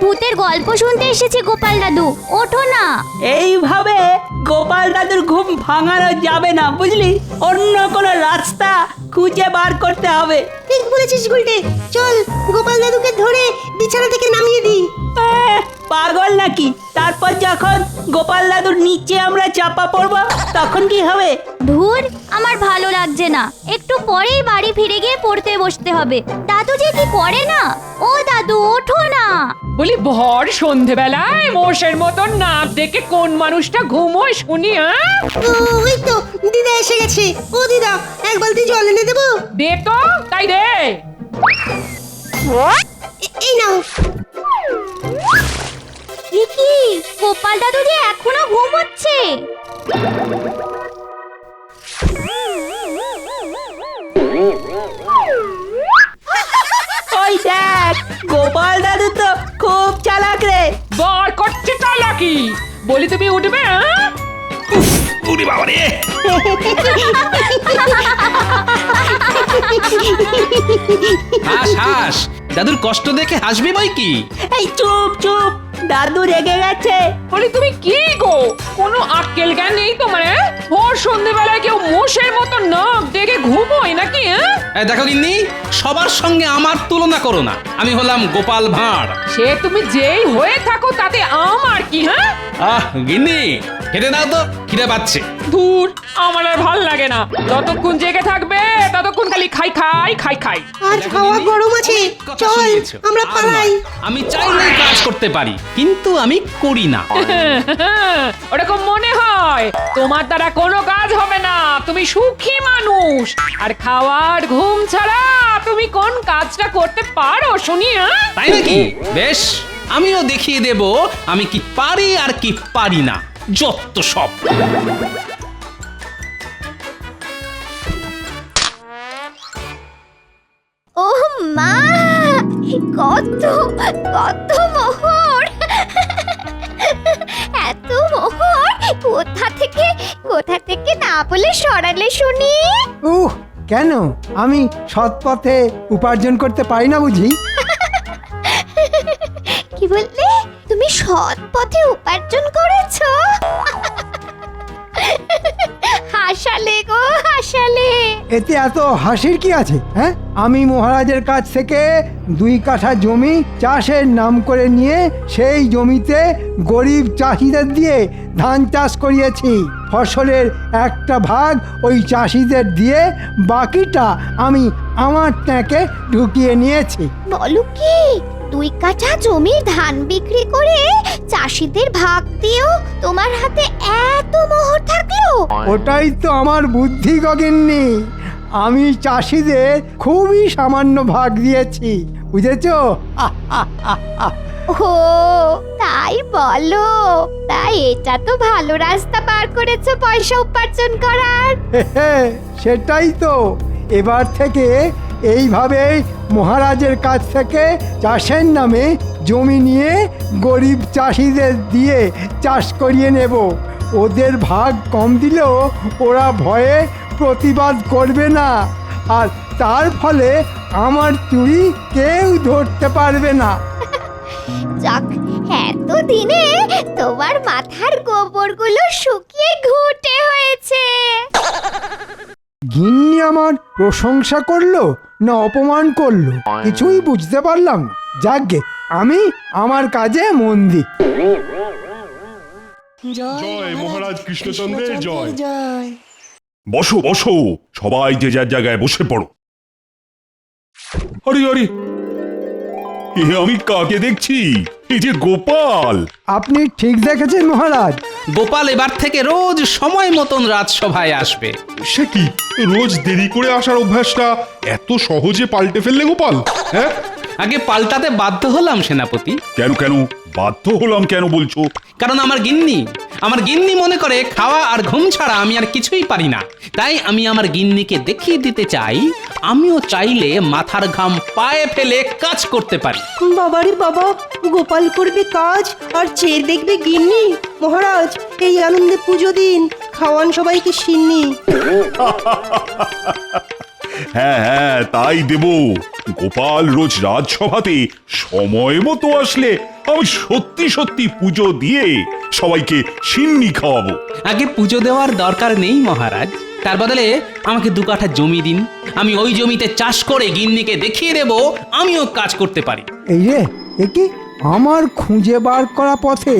ভূতের গল্প শুনতে এসেছি গোপাল দাদু, ওঠো না। এইভাবে গোপাল দাদুর ঘুম ভাঙানো যাবে না, বুঝলি? অন্য কোনো রাস্তা খুঁজে বার করতে হবে। ঠিক বলেছিস গুলটে, চল গোপাল দাদুকে ধরে বিছানা থেকে নামিয়ে দিই। পাগল নাকি? তারপর যখন গোপাল দাদুর নিচে আমরা চাপা পড়বো তখন কি হবে? ধুর, আমার ভালো লাগছে না। একটু পরেই বাড়ি ফিরে গিয়ে পড়তে বসতে হবে। দাদু যে কি করে না। ও দাদু, ওঠো না। বলি ভর সন্ধেবেলায় মোষের মতন নাক ডেকে কোন মানুষটা ঘুমোয় শুনি? ওই তো দিদা এসে গেছে। ও দিদা, এক বালতি জল এনে দেবো? দে তো, তাই দে। এই নাও। কি গোপাল দাদু যে এখনো ঘুমোচ্ছে? ওই দেখ, গোপাল দাদু তো খুব চালাক রে। বর করছে চালাকি। বলি তুমি উঠবে? ওরে বাবা রে! হাস হাস, দাদুর কষ্ট দেখে হাসবি বই কি? এই চুপ চুপ, দাদু রেগে গেছে। বলি তুমি কি গো, কোনো আক্কেল জ্ঞান নেই তোমার? ভর সন্ধেবেলায় কেউ মোষের মতো নাক ডেকে ঘুমোয় নাকি? দেখো গিন্নি, সবার সঙ্গে আমার তুলনা করো না। আমি হলাম গোপাল ভাঁড়। সে তুমি যেই হয়ে থাকো তাতে আমার কি? গিন্নি, খেতে দাও তো, খিদে পাচ্ছে। ধুর, আমার আর ভাল লাগে না। যতক্ষণ জেগে থাকবে ততক্ষণ খালি খাই খাই খাই খাই। আর দেখো খাওয়া গিন্নি, গরম আছে, কথা চল শুনিয়েছো। আমরা আর পালাই। নয়, আমি চাইলেই কাজ করতে পারি, কিন্তু আমি করি না। ওরকম মনে হয়। তোমার দ্বারা কোনো কাজ হবে না। তুমি সুখী মানুষ। আর খাওয়ার ঘুম ছাড়া তুমি কোন কাজটা করতে পারো শুনি? তাই নাকি? বেশ, আমিও দেখিয়ে দেব আমি কি পারি আর কি পারি না। যত সব। ও মা, কত কত মোহর! এত মোহর কোথা থেকে না বলে সরালে শুনি? কেন আমি সৎ পথে উপার্জন করতে পারি না বুঝি? কি বললে? তুমি সৎ পথে উপার্জন করেছো? হাসালে গো, হাসালে। এতে এত হাসির কি আছে? হ্যাঁ, আমি মহারাজের কাছ থেকে 2 কাঠা জমি চাষের নাম করে নিয়ে সেই জমিতে গরিব চাষিদের দিয়ে ধান চাষ করিয়েছি। ফসলের একটা ভাগ ওই চাষিদের দিয়ে বাকিটা আমি আমার ট্যাঁকে ঢুকিয়ে নিয়েছি। বলো কি, 2 কাঠা জমির ধান বিক্রি করে চাষিদের ভাগ দিয়েও তোমার হাতে এত মোহর থাকলো? ওটাই তো আমার বুদ্ধি গগিন্নি। আমি চাষিদের খুবই সামান্য ভাগ দিয়েছি, বুঝেছো? ও তাই বলো? তাই এটা তো ভালো রাস্তা বার করেছো পয়সা উপার্জন করার। সেটাই তো। এবার থেকে এইভাবেই মহারাজের কাছ থেকে চাষের নামে জমি নিয়ে গরিব চাষিদের দিয়ে চাষ করিয়ে নেব। ওদের ভাগ কম দিলেও ওরা ভয়ে প্রতিবাদ করবে না, আর তার ফলে আমার চুরি কেউ ধরতে পারবে না। যাক, এতদিনে তোমার মাথার গোবরগুলো শুকিয়ে ঘুটে হয়েছে। গিন্নি আমার প্রশংসা করলো না অপমান করলো কিছুই বুঝতে পারলাম না। যাকগে, আমি আমার কাজে মন দিই। জয় মহারাজ কৃষ্ণচন্দ্রের জয়। জয়। বসো বসো, সবাই যে যার জায়গায় বসে পড়ো। আরে আরে, এ আমি কাকে দেখছি? এই যে গোপাল। আপনি ঠিক দেখেছেন মহারাজ। গোপাল এবার থেকে রোজ সময় মতন রাজসভায় আসবে। সে কি, রোজ দেরি করে আসার অভ্যাসটা এত সহজে পাল্টে ফেললে গোপাল? হ্যাঁ, আগে পাল্টাতে বাধ্য হলাম সেনাপতি। কেন কেন বাধ্য হলাম কেন বলছো? কারণ আমার গিন্নি মনে করে খাওয়া আর ঘুম ছাড়া আমি আর কিছুই পারি না। তাই আমি আমার গিন্নিকে দেখিয়ে দিতে চাই আমিও চাইলে মাথার ঘাম পায়ে ফেলে কাজ করতে পারি। বাবারে বাবা, গোপাল করবে কাজ আর চেয়ে দেখবে গিন্নি। মহারাজ, এই আনন্দে পুজো দিন, খাওয়ান সবাইকে সিন্নি। হ্যাঁ হ্যাঁ, তাই দেব। গোপাল রোজ রাজসভাতে সময় মতো আসলে আমি সত্যি সত্যি পুজো দিয়ে সবাইকে সিন্নি খাওয়াবো। আগে পুজো দেওয়ার দরকার নেই মহারাজ, তার বদলে আমাকে 2 কাঠা জমি দিন। আমি ওই জমিতে চাষ করে গিন্নিকে দেখিয়ে দেব আমিও কাজ করতে পারি। এই রে, এ কি আমার খুঁজে বার করা পথে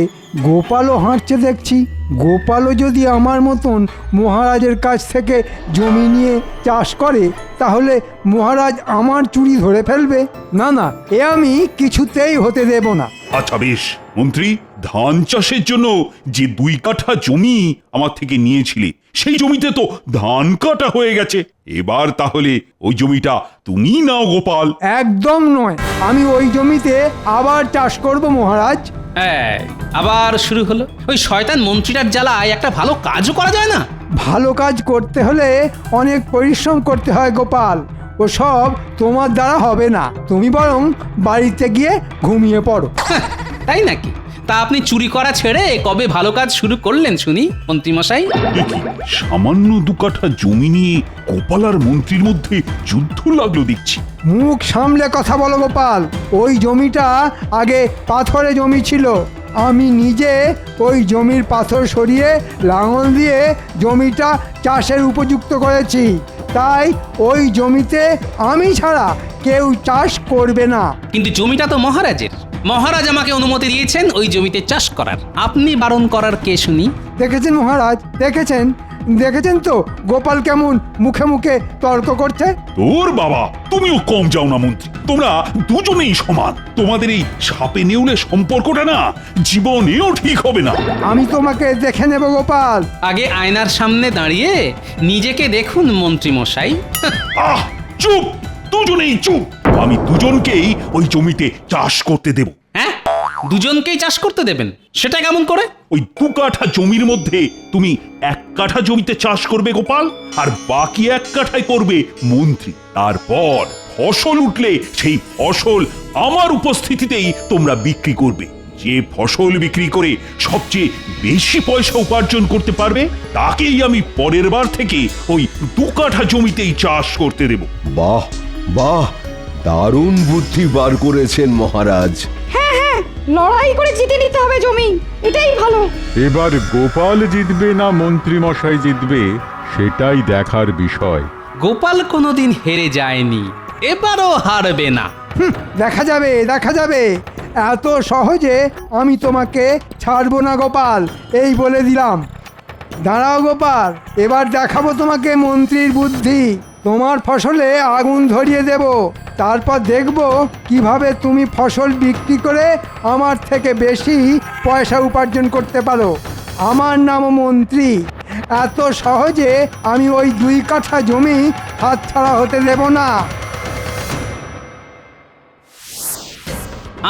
গোপালও হাঁটছে দেখছি। গোপালও যদি আমার মতন মহারাজের কাছ থেকে জমি নিয়ে চাষ করে তাহলে মহারাজ আমার চুরি ধরে ফেলবে। না না, এ আমি কিছুতেই হতে দেব না। আচ্ছা বেশ মন্ত্রী, ধান চাষের জন্য যে 2 কাঠা জমি আমার থেকে নিয়েছিলে সেই জমিতে তো ধান কাটা হয়ে গেছে। এবার তাহলে ওই জমিটা তুমি নাও গোপাল। একদম নয়, আমি ওই জমিতে আবার চাষ করব মহারাজ। এই, আবার শুরু হলো। ওই শয়তান মন্ত্রীটার জ্বালায় একটা ভালো কাজও করা যায় না। ভালো কাজ করতে হলে অনেক পরিশ্রম করতে হয় গোপাল, ও সব তোমার দ্বারা হবে না। তুমি বরং বাড়িতে গিয়ে ঘুমিয়ে পড়ো। তাই নাকি? তা আপনি চুরি করা ছেড়ে কবে ভালো কাজ শুরু করলেন শুনি মন্ত্রীমশাই? এ কি, সামান্য 2 কাঠা জমি নিয়ে গোপাল আর মন্ত্রীর মধ্যে যুদ্ধ লাগলো দেখছি। মুখ সামলে কথা বলো গোপাল। ওই জমিটা আগে পাথরে জমি ছিল। আমি নিজে ওই জমির পাথর সরিয়ে লাঙল দিয়ে জমিটা চাষের উপযুক্ত করেছি। তাই ওই জমিতে আমি ছাড়া কেউ চাষ করবে না। কিন্তু জমিটা তো মহারাজের। মহারাজ আমাকে অনুমতি দিয়েছেন ওই জমিতে চাষ করার। আপনি বারণ করার কে শুনি? দেখেছেন মহারাজ, দেখেছেন দেখেছেন তো গোপাল কেমন মুখে মুখে তর্ক করছে। তোর বাবা, তুমিও কম যাও না মন্ত্রী। তোমরা দুজনেই সমান। তোমাদের এই সাপে নেউলে সম্পর্কটা না জীবনেও ঠিক হবে না। আমি তোমাকে দেখে নেব গোপাল। আগে আয়নার সামনে দাঁড়িয়ে নিজেকে দেখুন মন্ত্রীমশাই। আহ, চুপ, দুজনেই চুপ। আমি দুজনকেই ওই জমিতে চাষ করতে দেব। হ্যাঁ, দুজনকেই চাষ করতে দেবেন? সেটা কেমন করে? ওই 2 কাঠা জমির মধ্যে তুমি 1 কাঠা জমিতে চাষ করবে গোপাল, আর বাকি 1 কাঠায় করবে মন্ত্রী। তারপর ফসল উঠলে সেই ফসল আমার উপস্থিতিতেই তোমরা বিক্রি করবে। যে ফসল বিক্রি করে সবচেয়ে বেশি পয়সা উপার্জন করতে পারবে তাকেই আমি পরের বার থেকে ওই 2 কাঠা জমিতেই চাষ করতে দেব। বাহ বাহ, দারুণ বুদ্ধি বার করেছেন মহারাজ। লড়াই করে জিতে নিতে হবে জমি, এটাই ভালো। এবার গোপাল জিতবে না মন্ত্রী মশাই জিতবে সেটাই দেখার বিষয়। গোপাল কোনোদিন হেরে যায়নি, এবারও হারবে না। দেখা যাবে দেখা যাবে। এত সহজে আমি তোমাকে ছাড়বো না গোপাল, এই বলে দিলাম। দাঁড়াও গোপাল, এবার দেখাবো তোমাকে মন্ত্রীর বুদ্ধি। তোমার ফসলে আগুন ধরিয়ে দেব, তারপর দেখব কিভাবে তুমি ফসল বিক্রি করে আমার থেকে বেশি পয়সা উপার্জন করতে পারো। আমার নাম মন্ত্রী। এত সহজে আমি ওই 2 কাঠা জমি হাতছাড়া হতে দেব না।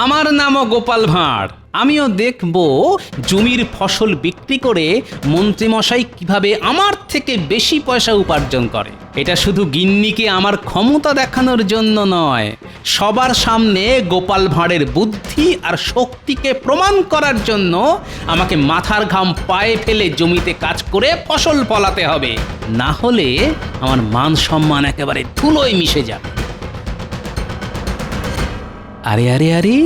আমার নামও গোপাল ভাঁড়। আমিও দেখব জমির ফসল বিক্রি করে মন্ত্রীমশাই কিভাবে আমার থেকে বেশি পয়সা উপার্জন করে। এটা শুধু গিন্নিকে আমার ক্ষমতা দেখানোর জন্য নয়, সবার সামনে গোপাল ভাঁড়ের বুদ্ধি আর শক্তিকে প্রমাণ করার জন্য আমাকে মাথার ঘাম পায়ে ফেলে জমিতে কাজ করে ফসল ফলাতে হবে। না হলে আমার মান সম্মান একেবারে ধুলোয় মিশে যাবে। আরে আরে আরে,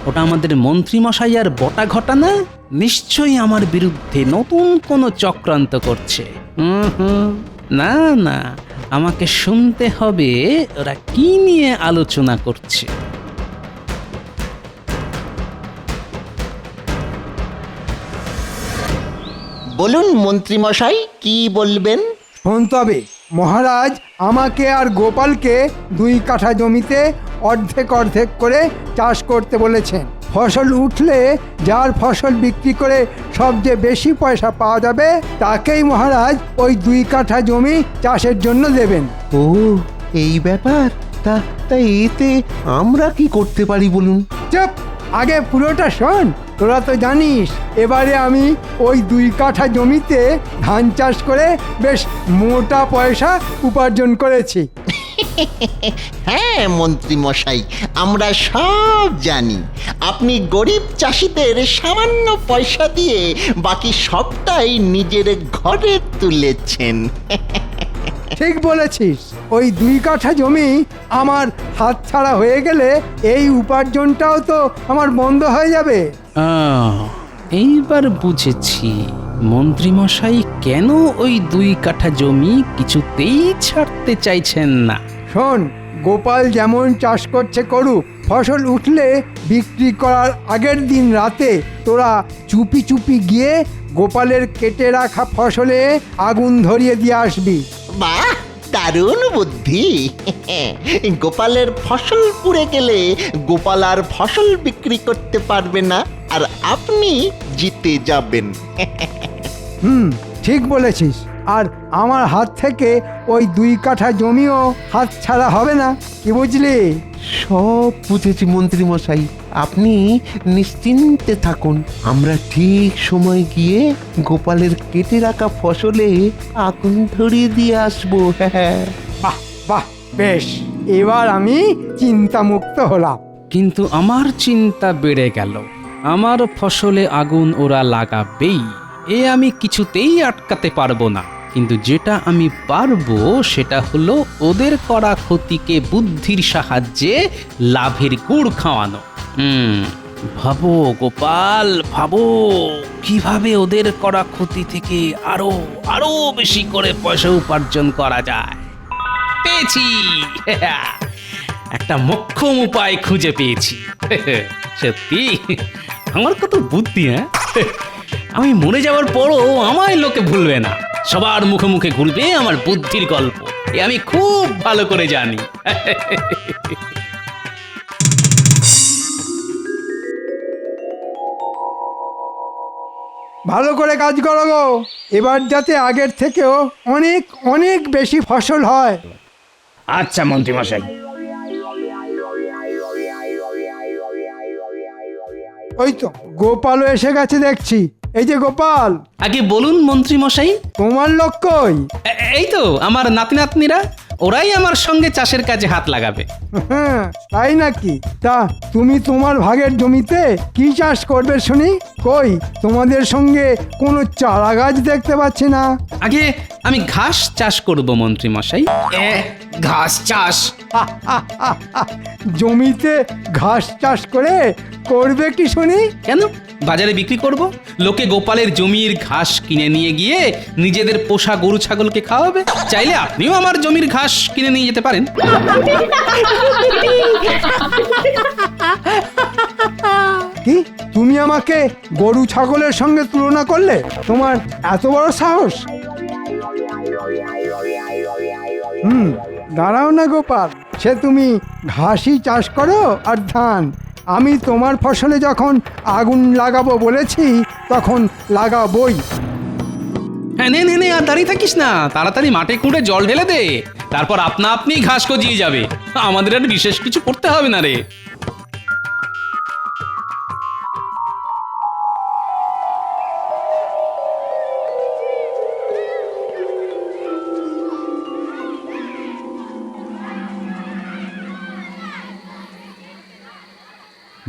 ওটা আমাদের মন্ত্রীমশাই আর বটা ঘটানা। নিশ্চয়ই আমার বিরুদ্ধে নতুন কোনো চক্রান্ত করছে। না না, আমাকে শুনতে হবে ওরা কি নিয়ে আলোচনা করছে। বলুন মন্ত্রী মশাই, কি বলবেন? শোন তবে, মহারাজ আমাকে আর গোপালকে 2 কাঠা জমিতে অর্ধেক অর্ধেক করে চাষ করতে বলেছেন। ফসল উঠলে যার ফসল বিক্রি করে সবচেয়ে বেশি পয়সা পাওয়া যাবে তাকেই মহারাজ ওই 2 কাঠা জমি চাষের জন্য দেবেন। ও, এই ব্যাপার। তা এতে আমরা কি করতে পারি বলুন? চুপ, আগে পুরোটা শোন। তোরা তো জানিস এবারে আমি ওই 2 কাঠা জমিতে ধান চাষ করে বেশ মোটা পয়সা উপার্জন করেছি। হ্যাঁ মন্ত্রী মশাই, আমরা সব জানি। আপনি গরিব চাষিদের সামান্য পয়সা দিয়ে বাকি সবটাই নিজের ঘরে তুলেছেন। ঠিক বলেছিস। ওই 2 কাঠা জমি আমার হাতছাড়া হয়ে গেলে এই উপার্জনটাও তো আমার বন্ধ হয়ে যাবে। এইবার বুঝেছি মন্ত্রীমশাই কেন ওই 2 কাঠা জমি কিছুতেই ছাড়তে চাইছেন না। শোন, গোপাল যেমন চাষ করছে করুক, ফসল উঠলে বিক্রি করার আগের দিন রাতে তোরা চুপি চুপি গিয়ে গোপালের কেটে রাখা ফসলে আগুন ধরিয়ে দিয়ে আসবি। বাহ, দারুণ বুদ্ধি। গোপালের ফসল পুড়ে গেলে গোপাল আর ফসল বিক্রি করতে পারবে না, আর আপনি জিতে যাবেন। ঠিক বলেছিস। আর আমার হাত থেকে ওই 2 কাঠা জমিও হাত ছাড়া হবে না, কি বুঝলি? সব বুঝেছি মন্ত্রী মশাই, আপনি নিশ্চিন্তে থাকুন। আমরা ঠিক সময় গিয়ে গোপালের কেটে রাখা ফসলে আগুন ধরিয়ে দিয়ে আসবো। হ্যাঁ, বাহ বাহ, বেশ, এবার আমি চিন্তামুক্ত হলাম। কিন্তু আমার চিন্তা বেড়ে গেল। আমার ফসলে আগুন ওরা লাগাবেই, এ আমি কিছুতেই আটকাতে পারবো না। কিন্তু যেটা আমি পারবো সেটা হলো ওদের করা ক্ষতিকে বুদ্ধির সাহায্যে লাভের গুড় খাওয়ানো। ভাবো গোপাল, ভাবো কিভাবে ওদের করা ক্ষতি থেকে আরো আরো বেশি করে পয়সা উপার্জন করা যায়। পেয়েছি, একটা মোক্ষম উপায় খুঁজে পেয়েছি। সত্যি আমার কত বুদ্ধি! হ্যাঁ, আমি মরে যাওয়ার পরও আমায় লোকে ভুলবে না, সবার মুখে মুখে ঘুরবে আমার বুদ্ধির গল্প। এ আমি খুব ভালো করে জানি। ভালো করে কাজ করো গো, এবার যাতে আগের থেকেও অনেক অনেক বেশি ফসল হয়। আচ্ছা মন্ত্রীমশাই। ওই তো গোপালও এসে গেছে দেখছি। এই যে গোপাল, আগে বলুন মন্ত্রী মশাই। তোমার লোক কই? এই তো আমার নাতি নাতনিরা, ওরাই আমার সঙ্গে চাষের কাজে হাত লাগাবে। হ্যাঁ, তাই নাকি? তা তুমি তোমার ভাগের জমিতে কি চাষ করবে শুনি? কই তোমাদের সঙ্গে কোনো চারা গাছ দেখতে পাচ্ছি না। আগে আমি ঘাস চাষ করব মন্ত্রী মশাই। ঘাস চাষ? জমিতে ঘাস চাষ করে করবে কি শুনি? কেন, বাজারে বিক্রি করব। লোকে গোপালের জমির ঘাস কিনে নিয়ে গিয়ে নিজেদের পোষা গরু ছাগলকে খাওয়াবে। চাইলে আপনিও আমার জমির ঘাস কিনে নিয়ে যেতে পারেন। কি তুমি আমাকে গরু ছাগলের সঙ্গে তুলনা করলে? তোমার এত বড় সাহস! দাঁড়াও না গোপাল, সে তুমি ঘাসই চাষ করো আর ধান। আমি তোমার ফসলে যখন আগুন লাগাবো বলেছি তখন লাগাবই। হ্যাঁ, নে নে নে, আর দাঁড়িয়ে থাকিস না, তাড়াতাড়ি মাঠে খুঁড়ে জল ঢেলে দে, তারপর আপনা আপনি ঘাস গজিয়ে যাবে। আমাদের আর বিশেষ কিছু করতে হবে না রে।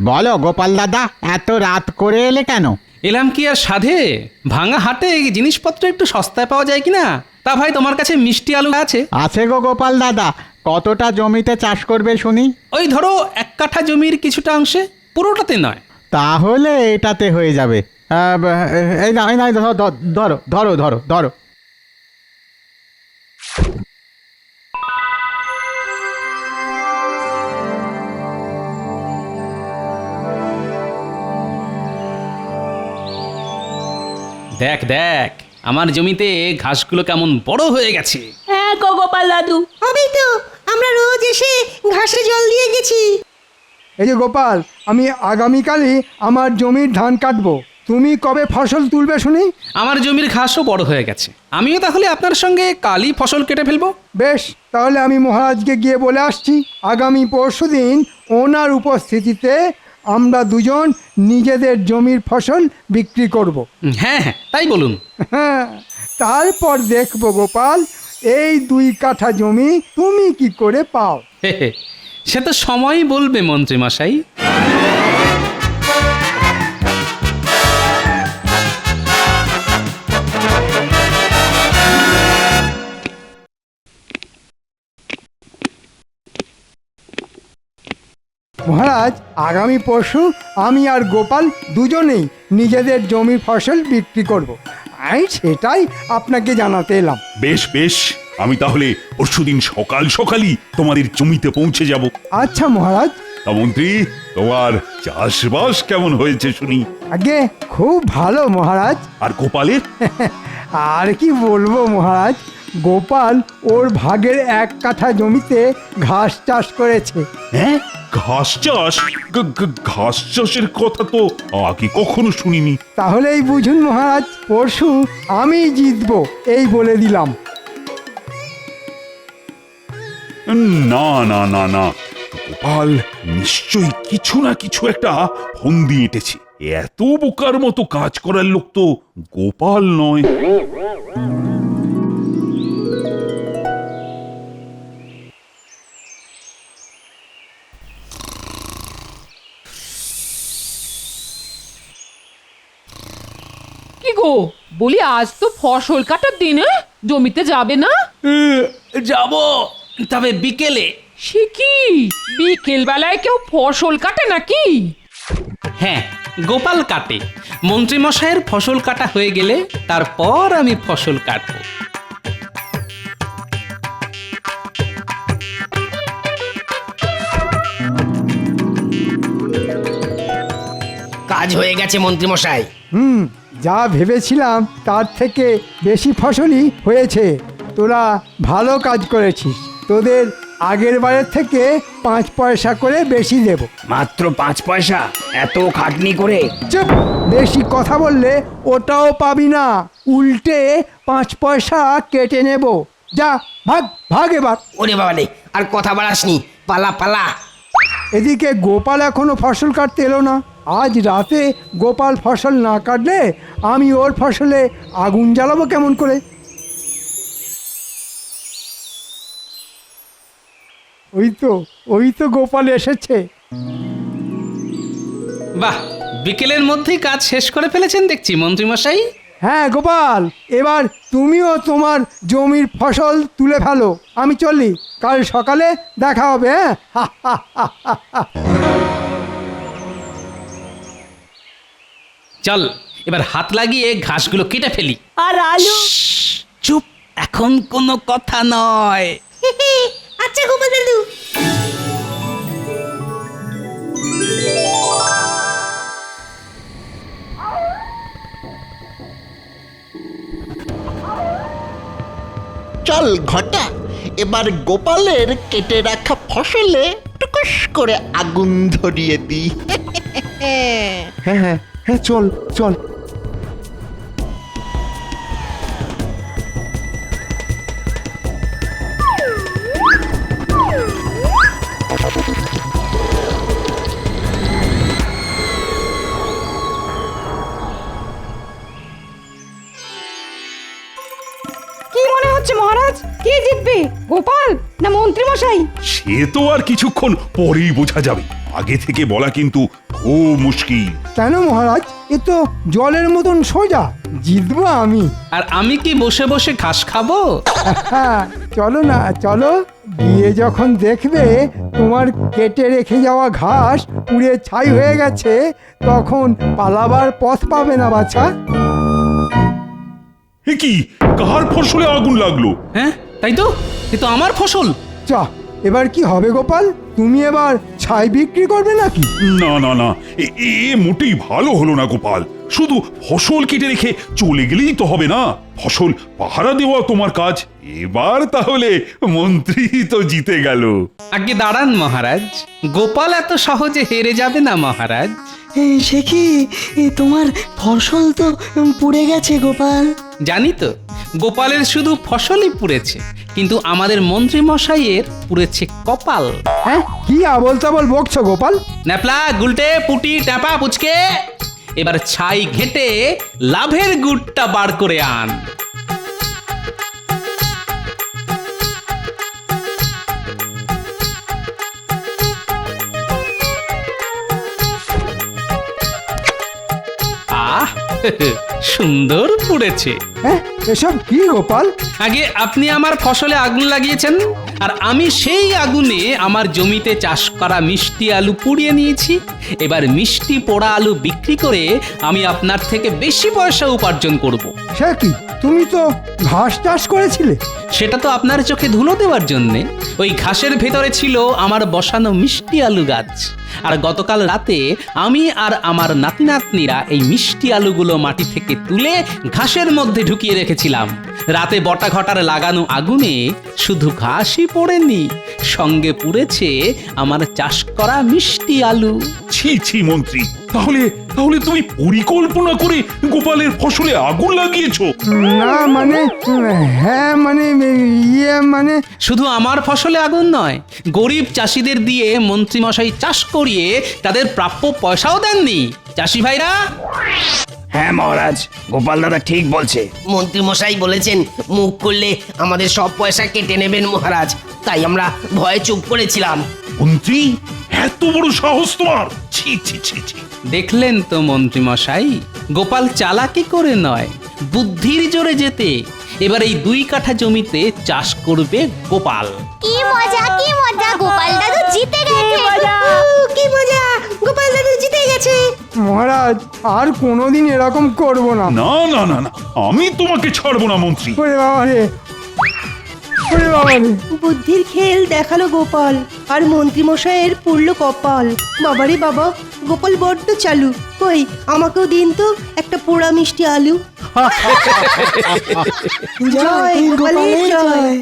বলো গোপাল দাদা, এত রাত করে এলে কেন? এলাম কি আর সাধে, ভাঙা হাটে জিনিসপত্র একটু সস্তায় পাওয়া যায় কিনা। তা ভাই, তোমার কাছে মিষ্টি আলু আছে? আছে গো গোপাল দাদা। কতটা জমিতে চাষ করবে শুনি? ওই ধরো 1 কাঠা জমির কিছুটা অংশে, পুরোটাতে নয়। তাহলে এটাতে হয়ে যাবে। এই না, ধরো ধরো ধরো ধরো। দেখ দেখ, আমার জমিতে ঘাসগুলো কেমন বড় হয়ে গেছে। হ্যাঁ গো গোপাল দাদু, হবেই তো, আমরা রোজ এসে ঘাসে জল দিয়ে গেছি। এই যে গোপাল, আমি আগামীকালই আমার জমির ধান কাটবো। তুমি কবে ফসল তুলবে শুনি? আমার জমির ঘাসও বড় হয়ে গেছে, আমিও তাহলে আপনার সঙ্গে কালই ফসল কেটে ফেলবো। বেশ, তাহলে আমি মহারাজকে গিয়ে বলে আসছি আগামী পরশুদিন ওনার উপস্থিতিতে আমরা দুজন নিজেদের জমির ফসল বিক্রি করব। হ্যাঁ হ্যাঁ, তাই বলুন। হ্যাঁ, তারপর দেখবো গোপাল, এই 2 কাঠা জমি তুমি কি করে পাও। সে তো সময়ই বলবে মন্ত্রী মশাই। মহারাজ আগামী পরশু আমি আর গোপাল দুজনেই নিজেদের জমির ফসল বিক্রি করব। আমি সেটাই আপনাকে জানাতে এলাম। বেশ বেশ, আমি তাহলে পরশুদিন সকাল সকালই তোমাদের জমিতে পৌঁছে যাব। আচ্ছা মহারাজ। তা মন্ত্রী, তোমার চাষবাস কেমন হয়েছে শুনি? আগে খুব ভালো মহারাজ। আর গোপালের? আর কি বলবো মহারাজ, গোপাল ওর ভাগের 1 কাঠা জমিতে ঘাস চাষ করেছে। হ্যাঁ, ঘাস চাষ? ঘাস চাষের কথা তো আগে কখনো শুনিনি। তাহলেই বুঝুন মহারাজ, পরশু আমি জিতবো এই বলে দিলাম। না না না না, গোপাল নিশ্চয়ই কিছু না কিছু একটা ফন্দি এঁটেছে। এত বোকার মতো কাজ করার লোক তো গোপাল নয়। কি গো, বলি আজ তো ফসল কাটার দিন, জমিতে যাবে না? যাব, তবে বিকেলে। সে কি, বিকেল বেলায় কেউ ফসল কাটে নাকি? হ্যাঁ, গোপাল কাটে। মন্ত্রী মশাইয়ের ফসল কাটা হয়ে গেলে তারপর আমি ফসল কাটবো। কাজ হয়ে গেছে মন্ত্রী মশাই। যা ভেবেছিলাম তার থেকে বেশি ফসলই হয়েছে। তোরা ভালো কাজ করেছিস। তোদের আগের বারের থেকে 5 পয়সা করে বেশি দেব। মাত্র 5 পয়সা? এত খাটনি করে? চুপ, বেশি কথা বললে ওটাও পাবি না, উল্টে 5 পয়সা কেটে নেব। যা, ভাগ ভাগ এবার। ওরে বাবা রে, আর কথা বাড়াসনি, পালা পালা। এদিকে গোপাল এখনো ফসল কাটতে এলো না। আজ রাতে গোপাল ফসল না কাটলে আমি ওর ফসলে আগুন জ্বালাবো কেমন করে? ওই তো গোপাল এসেছে। বাহ, বিকেলের মধ্যেই কাজ শেষ করে ফেলেছেন দেখছি মন্ত্রী মশাই। হ্যাঁ গোপাল, এবার তুমিও তোমার জমির ফসল তুলে ফেলো। আমি চললি, কাল সকালে দেখা হবে। হ্যাঁ, চল, এবার হাত লাগিয়ে ঘাসগুলো কেটে ফেলি। আর আলু? চুপ, এখন কোনো কথা নয়। আচ্ছা গোপাল দাদু। চল ঘটা, এবার গোপালের কেটে রাখা ফসলে টুকুস করে আগুন ধরিয়ে দিই। হ্যাঁ হ্যাঁ হ্যাঁ, চল চল। কি মনে হচ্ছে মহারাজ, কে জিতবে, গোপাল না মন্ত্রী মশাই? সে তো আর কিছুক্ষণ পরেই বোঝা যাবে। আগে থেকে বলা কিন্তু খুব মুশকিল। কেন মহারাজ, এ তো জলের মতন সোজা। জিতবো আমি। আর আমি কি বসে বসে ঘাস খাবো? হ্যাঁ, চলো না চলো, গিয়ে যখন দেখবে তোমার কেটে রেখে যাওয়া ঘাস পুড়ে ছাই হয়ে গেছে, তখন পালাবার পথ পাবে না বাছা। এ কি, কার ফসলে আগুন লাগলো? হ্যাঁ, তাই তো, এ তো আমার ফসল। চ, এবার কি হবে গোপাল? তুমি এবার ছাই বিক্রি করবে নাকি? না না না, এ মোটেই ভালো হলো না গোপাল। শুধু ফসল কেটে রেখে চলে গেলেই তো হবে না, ফসল পাহারা দেওয়া তোমার কাজ। এবার তাহলে মন্ত্রী তো জিতে গেল। আগে দাঁড়ান মহারাজ, গোপাল এত সহজে হেরে যাবে না মহারাজ। সে কি, তোমার ফসল তো পুড়ে গেছে গোপাল। জানি তো, গোপালের শুধু ফসলই পুড়েছে, কিন্তু আমাদের মন্ত্রী মশাইয়ের পুড়েছে কপাল। হ্যাঁ, কি আবল তাবল বকছো গোপাল? ন্যাপলা, গুলটে, পুটি, টাপা, পুচকে, এবার ছাই ঘেটে লাভের গুড়টা বার করে আন। আহ, সুন্দর পুড়েছে। হ্যাঁ, এসব কি গোপাল? আগে আপনি আমার ফসলে আগুন লাগিয়েছেন, আর আমি সেই আগুনে আমার জমিতে চাষ করা মিষ্টি আলু পুড়িয়ে নিয়েছি। এবার মিষ্টি পোড়া আলু বিক্রি করে আমি আপনার থেকে বেশি পয়সা উপার্জন করব। সে কি, তুমি তো ঘাস চাষ করেছিলে? সেটা তো আপনার চোখে ধুলো দেওয়ার জন্যে। ওই ঘাসের ভেতরে ছিল আমার বসানো মিষ্টি আলু গাছ। আর গতকাল রাতে আমি আর আমার নাতি নাতনিরা এই মিষ্টি আলুগুলো মাটি থেকে তুলে ঘাসের মধ্যে ঢুকিয়ে রেখেছিলাম। রাতে বটা ঘটার লাগানো আগুনে শুধু ঘাসই পড়েনি, সঙ্গে পুড়েছে আমার চাষ করা মিষ্টি আলু। ছি ছি মন্ত্রী, তাহলে তাহলে তুমি পরিকল্পনা করে গোপালের ফসলে আগুন লাগিয়েছো? না মানে, হ্যাঁ মানে, মানে শুধু আমার ফসলে আগুন নয়, গরিব চাষিদের দিয়ে মন্ত্রীমশাই চাষ করিয়ে তাদের প্রাপ্য পয়সাও দেননি। চাষি ভাইরা, হ্যাঁ মহারাজ, গোপাল দাদা ঠিক বলছে। মন্ত্রী মশাই বলেছেন মুখ করলে আমাদের সব পয়সা কেটে নেবেন মহারাজ, তাই আমরা ভয়ে চুপ করেছিলাম। মন্ত্রী, এত বড় সাহস তোমার! ছি ছি ছি ছি। দেখলেন তো মন্ত্রীমশাই, গোপাল চালাকি করে নয়, বুদ্ধির জোরে যেতে এবার এই 2 কাঠা জমিতে চাষ করবে গোপাল। কি মজা, কি মজা, গোপাল দাদু জিতে গেছে। কি মজা, গোপাল দাদু জিতে গেছে। মহারাজ, আর কোনোদিন এরকম করব না। না না না না, আমি তোমাকে ছাড়বো না মন্ত্রী। ওরে বাবা রে, ওরে বাবা রে। বুদ্ধির খেল দেখালো গোপাল, আর মন্ত্রী মশাইয়ের পুড়ল কপাল। বাবারে বাবা, গোপাল বড্ড চালু। কই, আমাকেও দিন তো একটা পোড়া মিষ্টি আলু। জয় গোপালের জয়।